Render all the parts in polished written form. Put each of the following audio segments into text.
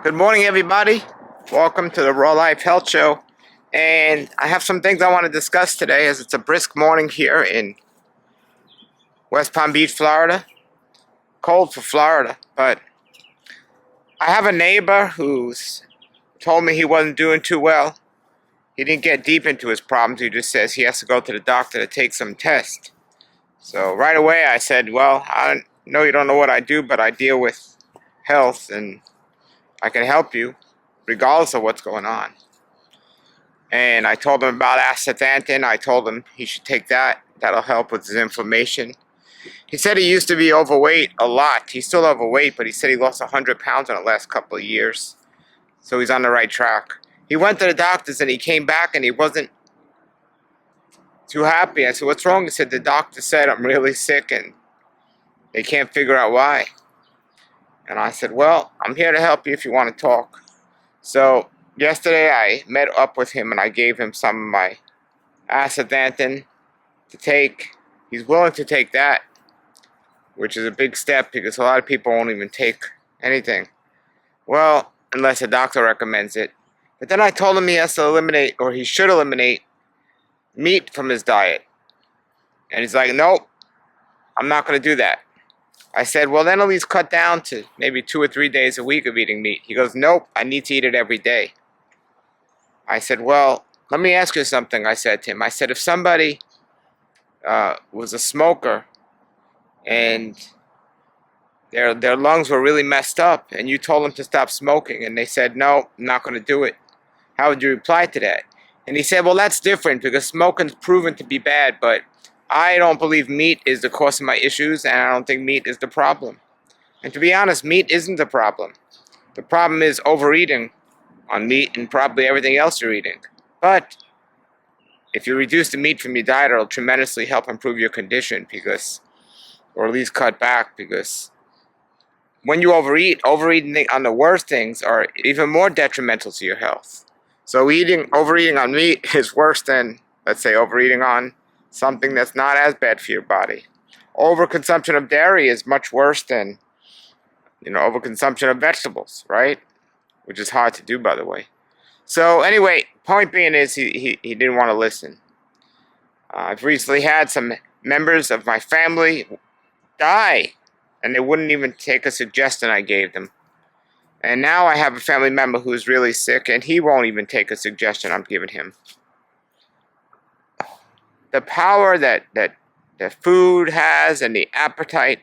Good morning, everybody. Welcome to the Raw Life Health Show. And I have some things I want to discuss today as it's a brisk morning here in West Palm Beach, Florida. Cold for Florida, but I have a neighbor who's told me he wasn't doing too well. He didn't get deep into his problems. He just says he has to go to the doctor to take some tests. So right away I said, well, I know you don't know what I do, but I deal with health and I can help you regardless of what's going on. And I told him about astaxanthin. I told him he should take that. That'll help with his inflammation. He said he used to be overweight a lot. He's still overweight, but he said he lost 100 pounds in the last couple of years. So he's on the right track. He went to the doctors and he came back and he wasn't too happy. I said, what's wrong? He said, the doctor said I'm really sick and they can't figure out why. And I said, well, I'm here to help you if you want to talk. So yesterday I met up with him and I gave him some of my astaxanthin to take. He's willing to take that, which is a big step because a lot of people won't even take anything. Well, unless a doctor recommends it. But then I told him he has to eliminate, or he should eliminate, meat from his diet. And he's like, nope, I'm not going to do that. I said, well, then at least cut down to maybe 2 or 3 days a week of eating meat. He goes, nope, I need to eat it every day. I said, well, let me ask you something, I said to him. I said, if somebody was a smoker and their lungs were really messed up and you told them to stop smoking and they said, no, I'm not going to do it, how would you reply to that? And he said, well, that's different because smoking's proven to be bad, but I don't believe meat is the cause of my issues, and I don't think meat is the problem. And to be honest, meat isn't the problem. The problem is overeating on meat and probably everything else you're eating. But if you reduce the meat from your diet, it'll tremendously help improve your condition because, or at least cut back, because when you overeating on the worst things are even more detrimental to your health. So overeating on meat is worse than, let's say, overeating on something that's not as bad for your body. Overconsumption of dairy is much worse than, overconsumption of vegetables, right? Which is hard to do, by the way. So anyway, point being is he didn't want to listen. I've recently had some members of my family die, and they wouldn't even take a suggestion I gave them. And now I have a family member who's really sick, and he won't even take a suggestion I'm giving him. The power that food has and the appetite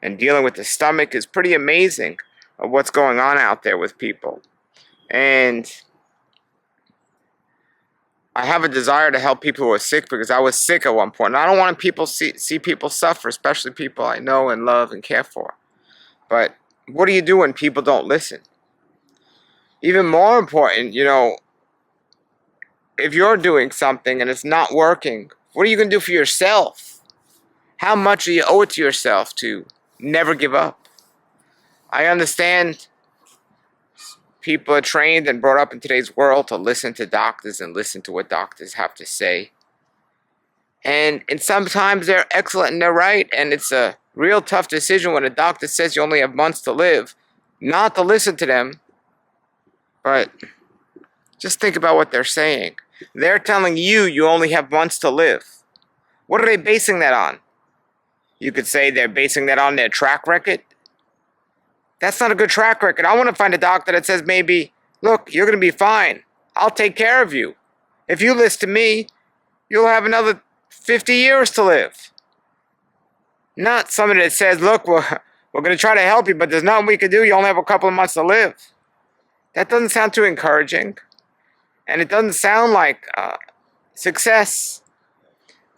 and dealing with the stomach is pretty amazing of what's going on out there with people. And I have a desire to help people who are sick because I was sick at one point. And I don't want people see people suffer, especially people I know and love and care for. But what do you do when people don't listen? Even more important, if you're doing something and it's not working, what are you going to do for yourself? How much do you owe it to yourself to never give up? I understand people are trained and brought up in today's world to listen to doctors and listen to what doctors have to say. And sometimes they're excellent and they're right, and it's a real tough decision when a doctor says you only have months to live, not to listen to them, but just think about what they're saying. They're telling you you only have months to live. What are they basing that on? You could say they're basing that on their track record. That's not a good track record. I want to find a doctor that says maybe, look, you're going to be fine. I'll take care of you. If you listen to me, you'll have another 50 years to live. Not somebody that says, look, we're going to try to help you, but there's nothing we can do. You only have a couple of months to live. That doesn't sound too encouraging. And it doesn't sound like success.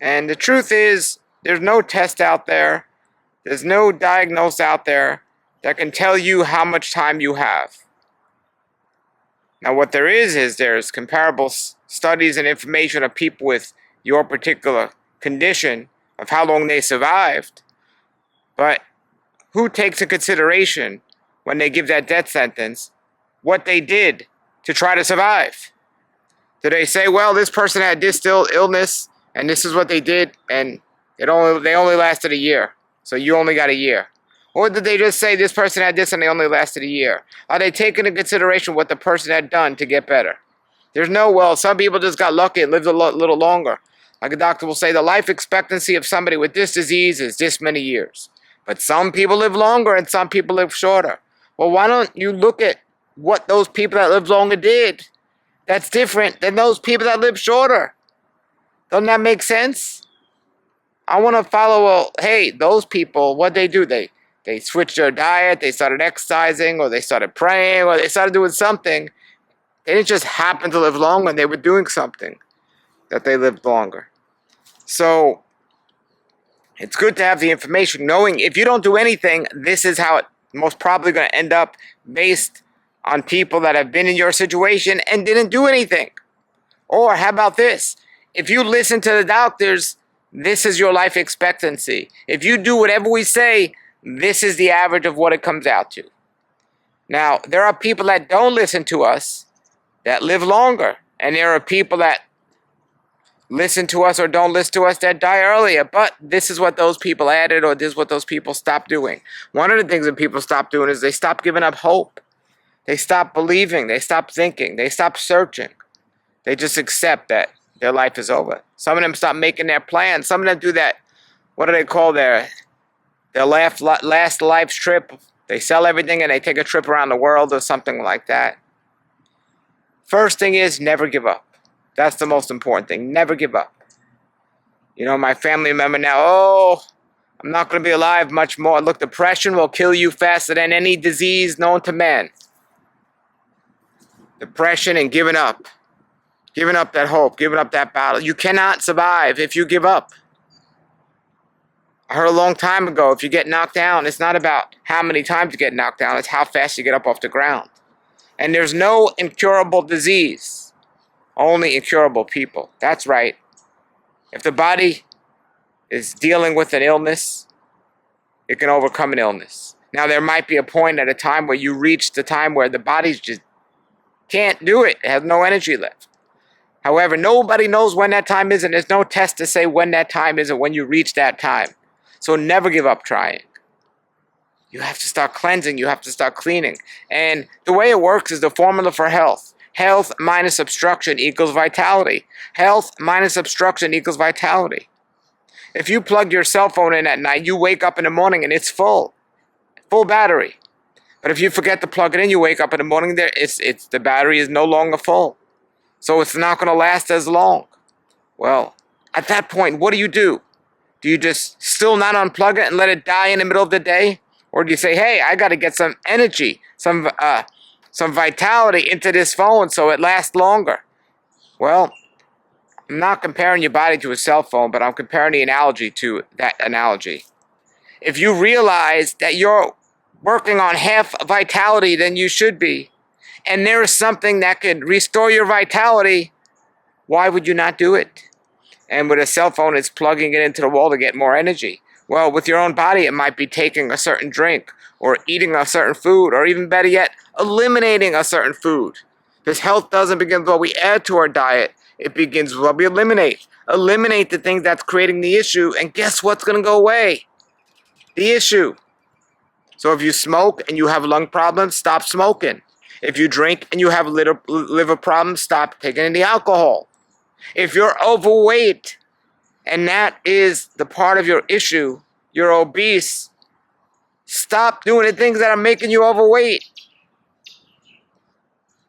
And the truth is, there's no test out there. There's no diagnosis out there that can tell you how much time you have. Now, what there is there's comparable studies and information of people with your particular condition of how long they survived. But who takes into consideration when they give that death sentence what they did to try to survive? Do they say, well, this person had this illness and this is what they did and they only lasted a year, so you only got a year? Or did they just say this person had this and they only lasted a year? Are they taking into consideration what the person had done to get better? There's no, well, some people just got lucky and lived a little longer. Like a doctor will say, the life expectancy of somebody with this disease is this many years. But some people live longer and some people live shorter. Well, why don't you look at what those people that lived longer did? That's different than those people that live shorter. Doesn't that make sense? I want to follow, well, hey, those people, what they do? They switched their diet, they started exercising, or they started praying, or they started doing something. They didn't just happen to live longer, they were doing something that they lived longer. So it's good to have the information, knowing if you don't do anything, this is how it's most probably going to end up, based on people that have been in your situation and didn't do anything. Or how about this? If you listen to the doctors, this is your life expectancy. If you do whatever we say, this is the average of what it comes out to. Now, there are people that don't listen to us that live longer. And there are people that listen to us or don't listen to us that die earlier. But this is what those people added, or this is what those people stopped doing. One of the things that people stop doing is they stop giving up hope. They stop believing. They stop thinking. They stop searching. They just accept that their life is over. Some of them stop making their plans. Some of them do that, what do they call their last life's trip? They sell everything and they take a trip around the world or something like that. First thing is, never give up. That's the most important thing. Never give up. You know, my family member now, oh, I'm not going to be alive much more. Look, depression will kill you faster than any disease known to man. Depression and giving up. Giving up that hope. Giving up that battle. You cannot survive if you give up. I heard a long time ago, if you get knocked down, it's not about how many times you get knocked down. It's how fast you get up off the ground. And there's no incurable disease. Only incurable people. That's right. If the body is dealing with an illness, it can overcome an illness. Now, there might be a point at a time where you reach the time where the body just can't do it. It has no energy left. However, nobody knows when that time is, and there's no test to say when that time is or when you reach that time. So never give up trying. You have to start cleansing. You have to start cleaning. And the way it works is the formula for health. Health minus obstruction equals vitality. Health minus obstruction equals vitality. If you plug your cell phone in at night, you wake up in the morning and it's full. Full battery. But if you forget to plug it in, you wake up in the morning, the battery is no longer full. So it's not going to last as long. Well, at that point, what do? Do you just still not unplug it and let it die in the middle of the day? Or do you say, hey, I got to get some energy, some vitality into this phone so it lasts longer? Well, I'm not comparing your body to a cell phone, but I'm comparing the analogy to that analogy. If you realize that you're working on half vitality than you should be, and there is something that could restore your vitality, why would you not do it? And with a cell phone, it's plugging it into the wall to get more energy. Well, with your own body, it might be taking a certain drink, or eating a certain food, or even better yet, eliminating a certain food. Because health doesn't begin with what we add to our diet. It begins with what we eliminate. Eliminate the thing that's creating the issue, and guess what's going to go away? The issue. So if you smoke and you have lung problems, stop smoking. If you drink and you have liver problems, stop taking any alcohol. If you're overweight, and that is the part of your issue, you're obese, stop doing the things that are making you overweight.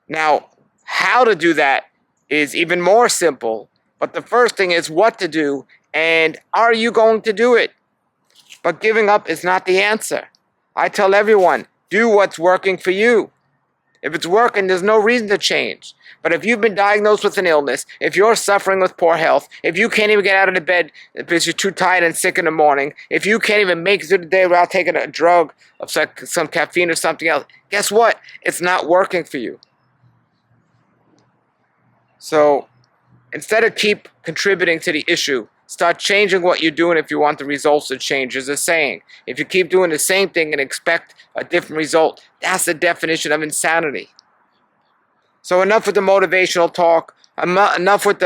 Now, how to do that is even more simple, but the first thing is what to do, and are you going to do it? But giving up is not the answer. I tell everyone, do what's working for you. If it's working, there's no reason to change. But if you've been diagnosed with an illness, if you're suffering with poor health, if you can't even get out of the bed because you're too tired and sick in the morning, if you can't even make it through the day without taking a drug of some caffeine or something else, guess what? It's not working for you. So instead of keep contributing to the issue, start changing what you're doing if you want the results to change. There's a saying, if you keep doing the same thing and expect a different result, that's the definition of insanity. So enough with the motivational talk. Enough with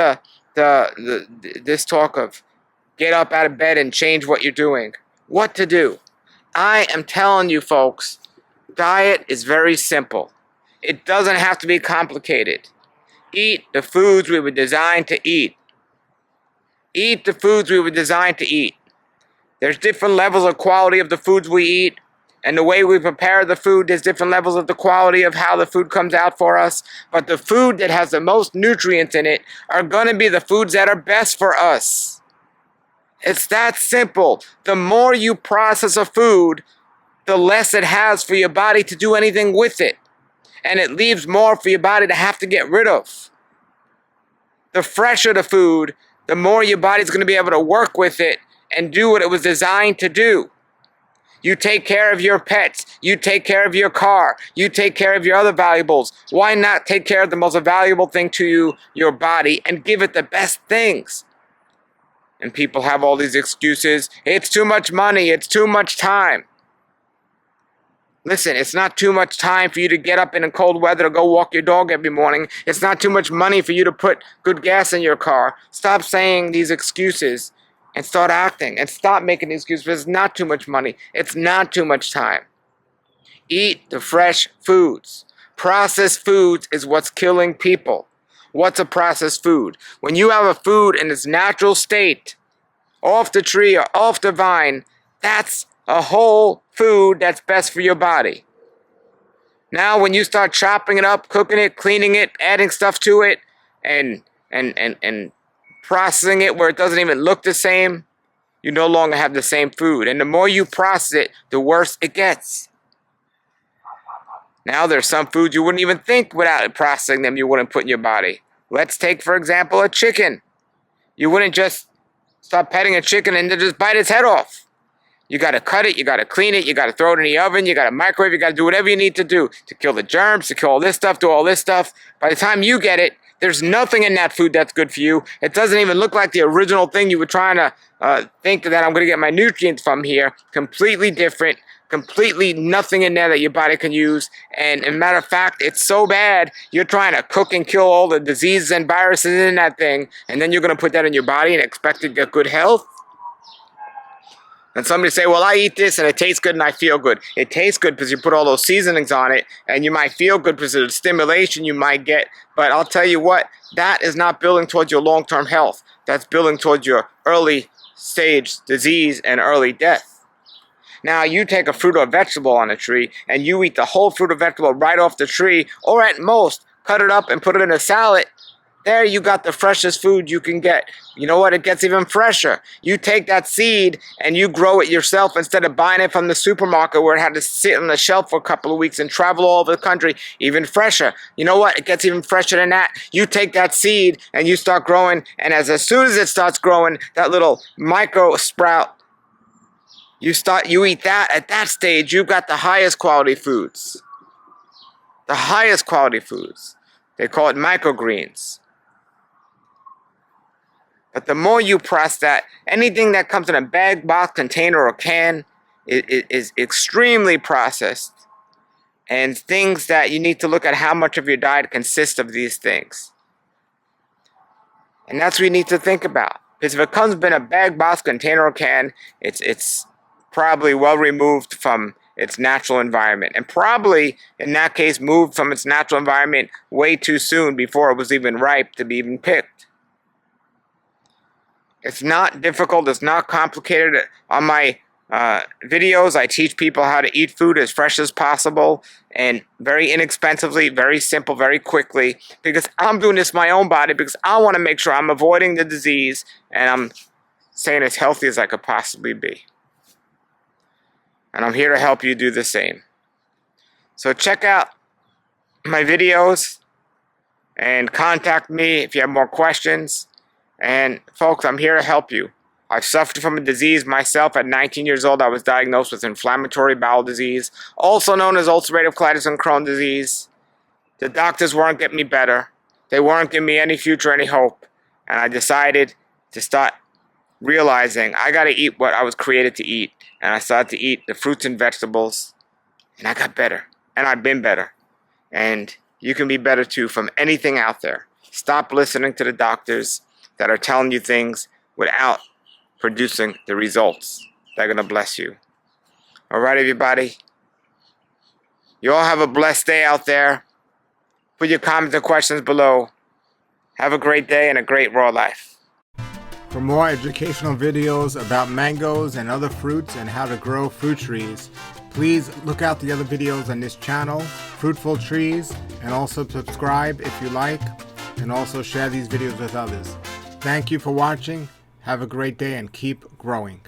this talk of get up out of bed and change what you're doing. What to do? I am telling you folks, diet is very simple. It doesn't have to be complicated. Eat the foods we were designed to eat. Eat the foods we were designed to eat. There's different levels of quality of the foods we eat, and the way we prepare the food, there's different levels of the quality of how the food comes out for us. But the food that has the most nutrients in it are going to be the foods that are best for us. It's that simple. The more you process a food, the less it has for your body to do anything with it. And it leaves more for your body to have to get rid of. The fresher the food, the more your body's going to be able to work with it and do what it was designed to do. You take care of your pets. You take care of your car. You take care of your other valuables. Why not take care of the most valuable thing to you, your body, and give it the best things? And people have all these excuses. It's too much money. It's too much time. Listen, it's not too much time for you to get up in a cold weather to go walk your dog every morning. It's not too much money for you to put good gas in your car. Stop saying these excuses and start acting. And stop making excuses. It's not too much money. It's not too much time. Eat the fresh foods. Processed foods is what's killing people. What's a processed food? When you have a food in its natural state, off the tree or off the vine, that's a whole food that's best for your body. Now, when you start chopping it up, cooking it, cleaning it, adding stuff to it, and processing it where it doesn't even look the same, you no longer have the same food. And the more you process it, the worse it gets. Now, there's some foods you wouldn't even think without processing them you wouldn't put in your body. Let's take, for example, a chicken. You wouldn't just start petting a chicken and then just bite its head off. You got to cut it, you got to clean it, you got to throw it in the oven, you got to microwave, you got to do whatever you need to do to kill the germs, to kill all this stuff, do all this stuff. By the time you get it, there's nothing in that food that's good for you. It doesn't even look like the original thing you were trying to think that I'm going to get my nutrients from here. Completely different. Completely nothing in there that your body can use. And as a matter of fact, it's so bad, you're trying to cook and kill all the diseases and viruses in that thing, and then you're going to put that in your body and expect to get good health? And somebody say, well, I eat this and it tastes good and I feel good. It tastes good because you put all those seasonings on it, and you might feel good because of the stimulation you might get. But I'll tell you what, that is not building towards your long-term health. That's building towards your early stage disease and early death. Now, you take a fruit or vegetable on a tree, and you eat the whole fruit or vegetable right off the tree, or at most, cut it up and put it in a salad. There you got the freshest food you can get. You know what? It gets even fresher. You take that seed and you grow it yourself instead of buying it from the supermarket where it had to sit on the shelf for a couple of weeks and travel all over the country. Even fresher. You know what? It gets even fresher than that. You take that seed and you start growing, and as soon as it starts growing, that little micro sprout, you eat that. At that stage, you've got the highest quality foods. The highest quality foods. They call it microgreens. But the more you process that, anything that comes in a bag, box, container, or can is extremely processed. And things that you need to look at how much of your diet consists of these things. And that's what you need to think about. Because if it comes in a bag, box, container, or can, it's probably well removed from its natural environment. And probably, in that case, moved from its natural environment way too soon before it was even ripe to be even picked. It's not difficult. It's not complicated. On my videos, I teach people how to eat food as fresh as possible and very inexpensively, very simple, very quickly, because I'm doing this my own body, because I want to make sure I'm avoiding the disease and I'm staying as healthy as I could possibly be. And I'm here to help you do the same. So check out my videos and contact me if you have more questions. And folks, I'm here to help you. I've suffered from a disease myself. At 19 years old, I was diagnosed with inflammatory bowel disease, also known as ulcerative colitis and Crohn's disease. The doctors weren't getting me better. They weren't giving me any future, any hope. And I decided to start realizing I got to eat what I was created to eat. And I started to eat the fruits and vegetables. And I got better. And I've been better. And you can be better too from anything out there. Stop listening to the doctors that are telling you things without producing the results that are going to bless you. Alright, everybody. You all have a blessed day out there. Put your comments and questions below. Have a great day and a great raw life. For more educational videos about mangoes and other fruits and how to grow fruit trees, please look out the other videos on this channel, Fruitful Trees, and also subscribe if you like, and also share these videos with others. Thank you for watching. Have a great day and keep growing.